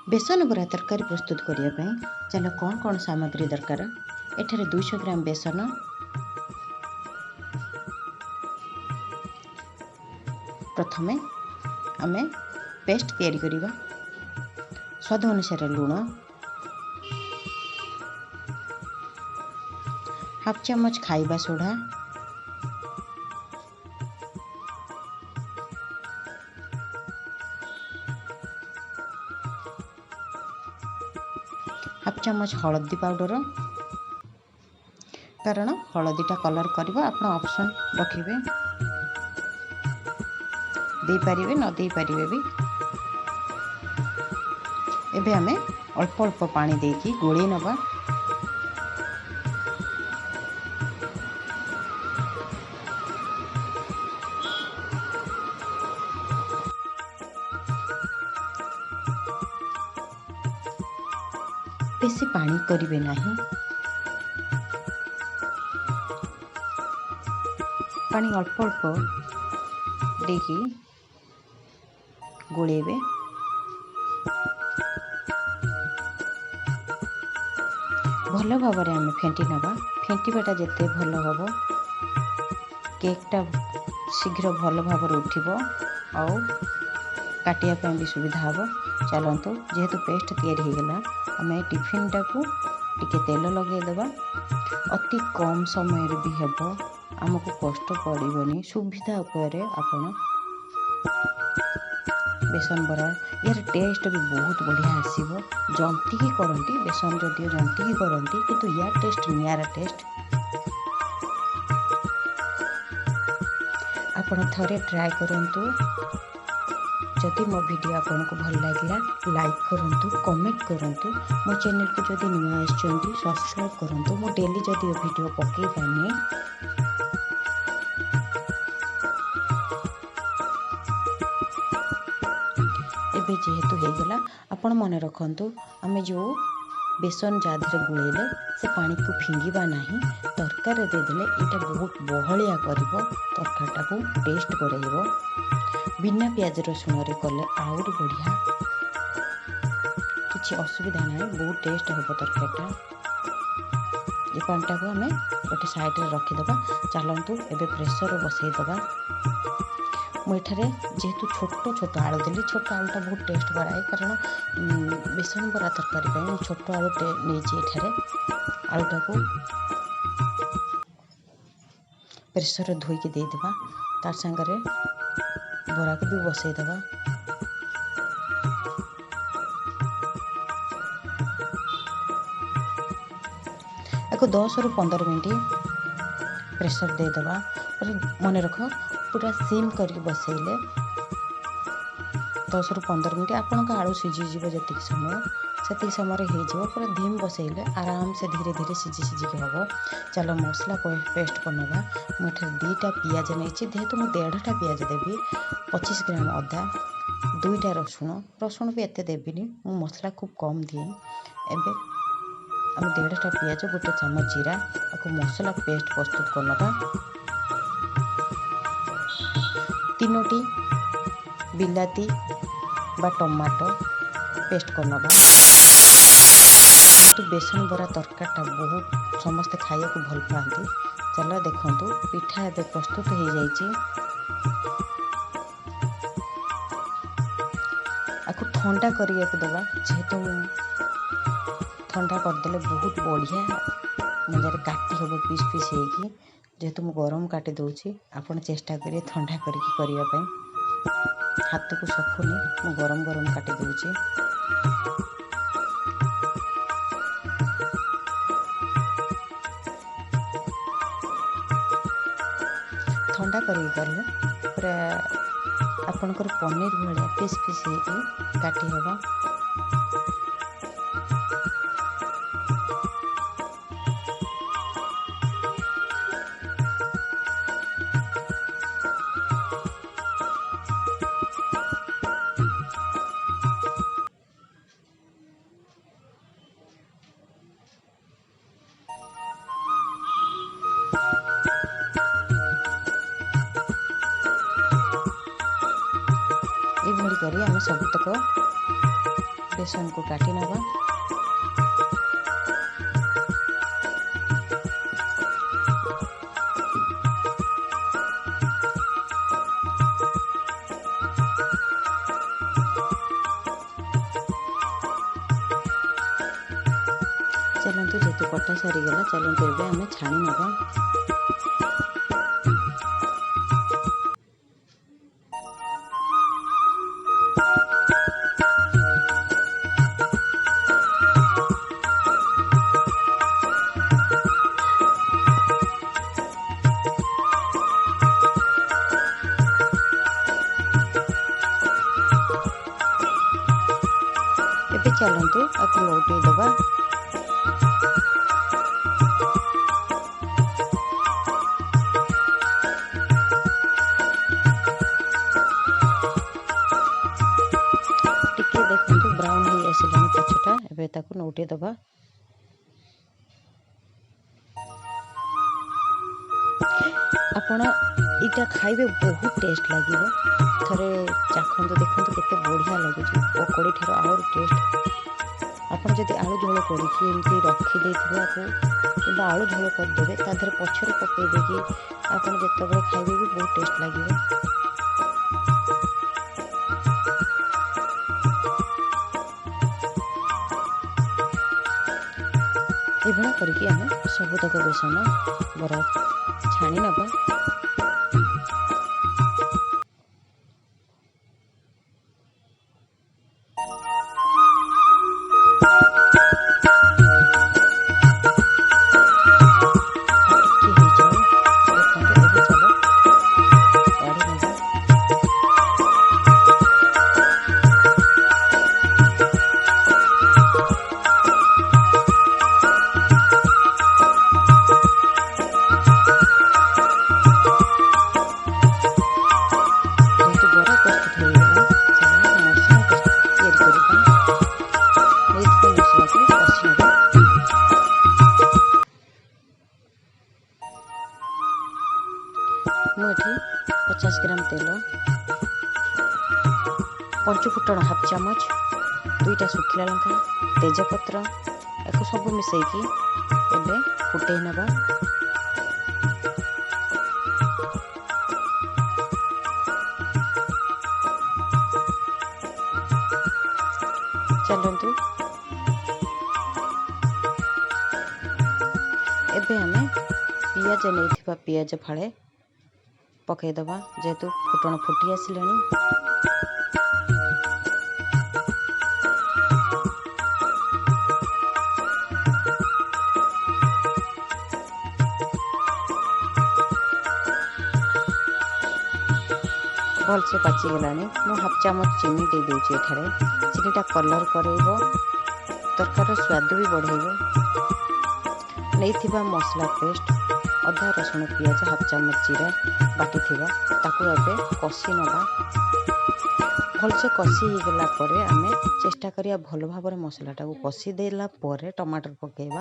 बेसन बरा तरकारी प्रस्तुत करने चलो कौन कौन सामग्री दरकार। एठारे 200 ग्राम बेसन, प्रथमे आमे पेस्ट तैयारी करिबा। स्वाद अनुसार लूण, हाफ चम्मच खाइबा सोडा, हाफ चम्मच हलदी पाउडर, कारण हलदीटा कलर करबा आपण ऑप्शन रखिबे, दे पारिबे न दे पारिबे भी। एबे हमें अल्प अल्प पानी देकी गोली नबा। बेसी पानी करिवे नहीं, पानी अल्प अल्प देकी गोलेबे। भल भाव में आम फेंटी नवा। फेंटीबाटा जिते भल हम केकटा शीघ्र भल भाव उठिबो आउ काटिया भी सुविधा हम। चलतु जेहेतु पेस्ट तैयारी हो गला, आम टिफिन टाकू टिके तेल लगेदेवा। अति कम समय भी हम, आमको कष्ट पड़ोनी, सुविधा उपर आपण बेसन बरा यार टेस्ट भी बहुत बढ़िया आसीबो। जंतिकी करंती बेसन जदियो जंतिकी करंती, किंतु यार टेस्ट नियारा टेस्ट। आपण थरे ट्राई करंतु। जदि मो वीडियो आपन को भल लागला लाइक करंतु, कमेंट करंतु। मो चैनल को जदि नुआ आछंती सब्सक्राइब करंतु। मो डेली जदि वीडियो पके पानी एबे जेहेतु हो गला, आपण मन रखंतु आमे जो बेसन जाधरे गुलेले से पानी को फिंगिबा नहीं। तरकार देदेले एटा बहुत बहलिया करिवो, तरकारीटा को टेस्ट कराइबो। बिना प्याज रसुण रे कले आउर बढ़िया, किसी असुविधा नहीं, बहुत टेस्ट हम तरकारीटा। ये पानीटा को आमे गोटे साइड रे रखीदबा। चलतु एबे प्रेसर बसईदबा। मुझे जेहेतु छोट छोट आलू देली, छोट आलूटा बहुत टेस्ट कराए, कारण बेसन बरा तरकारी छोट आलू नहीं। आलूटा को प्रेसर धोईकी देदेबा, तार सांगरे बरा को भी बसईदबा। एक 10 रु 15 मिनट प्रेसर देदेबा। मन रख पूरा सिम करके बसैले 10 रु 15 मिनट आपण का आलू सीझीज जी समय से पूरा धीम बसैले आराम से धीरे धीरे सीझी सीझिकी हम। चलो मसला पेस्ट करनवा। मुझे 2टा पियाज नहीं, जेहेतु मुझे 1.5टा पियाज देवी। 25 ग्राम अदा, 2टा रसुण भी एते देविनी, मु मसला खूब कम दिए। एबे आम 1.5टा पियाज, 1 चम्मच जीरा आपको मसला पेस्ट प्रस्तुत करनवा। 3टी बिलाती बा टमाटो पेस्ट करनवा। तो बेसन बरा तरकारीटा बहुत समस्ते खाया को भल पाती। चलो देखंतु पिठा एबे प्रस्तुत हो जाइए। आपको ठंडा करिया को दबा, जेहेतु ठंडा करदेले बहुत बढ़िया मजार काटी हम पीस पीस होगी। जेहेतु मु गरम काटी दूची, आपण चेष्टा करिए ठंडा करने। हाथ को सफुनी मु गरम गरम काटी दूची। ठंडा करले पूरा आपणकर पनीर भाया पीस पीस होगी काटी हम। ये करी आम सबतक बेसन को काटी नवा। चलतु जेतु कटा सारीगला चलतु ए आम छाणी नवा। ଏବେ चलतु आपको लौटे दबा। टिके देखंतु ब्राउन हो आसिलानी पछटा एबे ताकू नौटे दबा। आपण इटा खाइबे बहुत टेस्ट लागिबो। थरे चाखंतु देखंतु केते बढ़िया लागुची पकोड़ी ठारो और टेस्ट। आपण जदि आलू झोल करिकि एमती रखि देथिबे आकू किबा आलू झोल कर देबे ता धरे पछरे पकई देकी आपण जेतेबे खाइबे भी बहुत टेस्ट लागिबो। एभला करके आम सबुतक बेसन बरा छाणी नवा। मुझे 50 ग्राम तेल, पंचफुटण हाफ चामच, 2टा सुखिला लंका, तेजपत्र एक सब मिसैकी एबे फुटे नबा। चलतु एबे हमें पियाज नहीं पियाज फाड़े पकईदबा जेहेतु फुटण फुटी आसिलानी। भलसे पाचिगलानी मु हाफ चामच चीनी दे देउची एठारे। चीनीटा कलर करैबो तरकार स्वाद भी बढ़ेबो। नैथिबा मसला पेस्ट अदा रसुण पियाज हाफ चामच जीरा बाटी थिबा ताकू एबे कषि नबा। भलसे कषि हो गला परे आमे चेष्टा करिया भल भाबरे मसलाटा को कषि देला परे टमाटर पकेबा।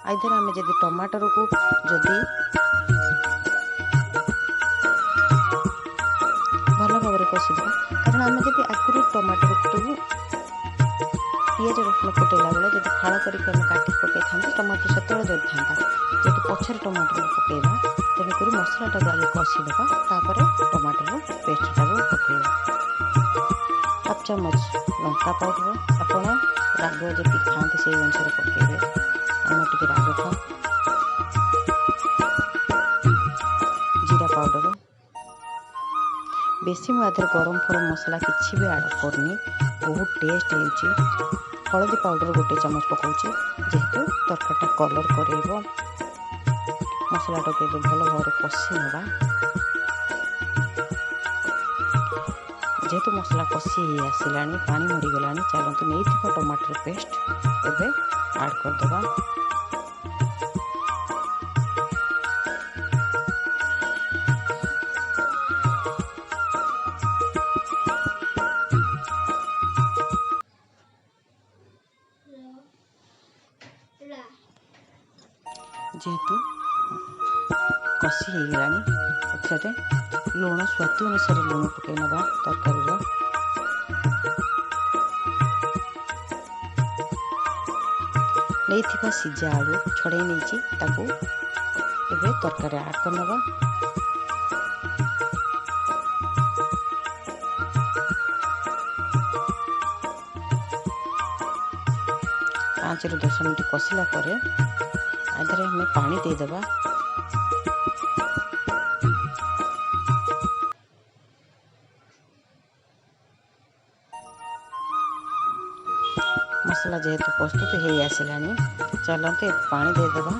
आइदर आमे जदि टमाटर को जदि भल भाबरे कषि देबा कारण आमे जदि आकुरी टमाटर को पियाज रसुण फुटेला बेले जदि फाड़ करके आमे काटी पकई थांते टमाटर सेतବେଳେ जदि थांता जदि पछरे टमाटर पकेबा तेणुक मसलाटा आगे कषि देबा तापर टमाटर पेस्टा को पकेबा। हाफ चामच लंका पाउडर आपण राग जति खाते से अनुसार पकेबे। आम टिके राग खाऊ। जीरा पाउडर बेसी मुझे गरम फरम मसला किसी भी आड करनी बहुत टेस्ट होची। हलदी पाउडर 1 चामच पकाउची जेहेतु तरकारीटा कलर करेबो। मसलाटा को भल भाव कषि नवा। जेहेतु मसला कषि आसिलानी पानी मरीगलानी चलतु नहीं टमाटर पेस्ट एबे ऐड करदबा। जेहेतु कषि हो गलानी एथरे लुण स्वाद अनुसार लुण पकई नवा तरकारी। नहीं सीझा आलू छड़े नहीं ताकू एबे तरकारी आड करनवा। 5 ରୁ 10 मिनट कषिला पर आधे हमें पानी देदेबा। मसला जेहेतु प्रस्तुत हो आसलानी चलते पानी देदेबा।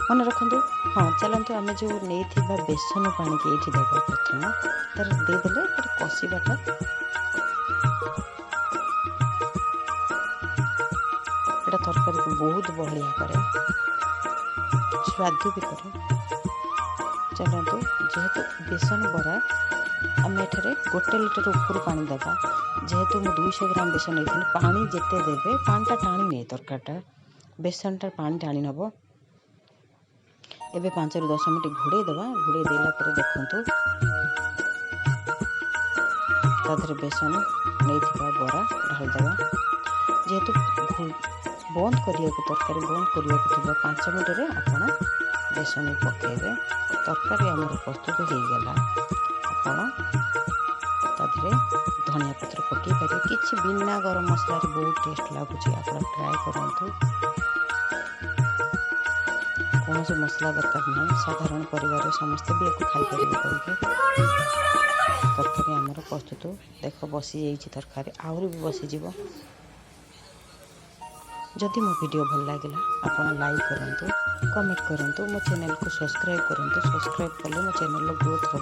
मन रखु हाँ चलते आम जो नहीं बेसन पानी की ये देवा प्रथम तार देदेले तार कषाटा एटा तरकारी को बहुत बढ़िया करे स्वाद भी करे। चलते जेहेतु बेसन बरा आम एठारे 1 लिटर ऊपर पानी देवा। जेहेतु मु 200 ग्राम बेसन नहीं पानी जिते देवे पानीटा टाणी नहीं तरकारीटा बेसनटा पानी टाणी नब। एबे 5 ରୁ 10 मिनट घोड़े देवा। घोड़े देला पर देखंतु ताधरे बेसन नहीं बरा ढाल देवा। जेहेतु बंद करिया तरकारी बंद करिया 5 मिनट रे आपण बेसन पकेबे तरकारी आमर प्रस्तुत हो गला। आपण ताधरे धनिया पत्र पकई पारे किछि बिना गरम मसला रे बहुत टेस्ट लगुच। आप ट्राए करंतु कौन से मसला दरकार नहीं साधारण परिवार समस्ते भी एक खाई पारे करके तरकारी आमर प्रस्तुत देख बसी जाइए तरकारी आहुरी भी बसीज। जदि मो वीडियो भल लगे आपण लाइक करंतु कमेंट करंतु मो चैनल को सब्सक्राइब करंतु। सब्सक्राइब कले मो चैनल ग्रोथ हो।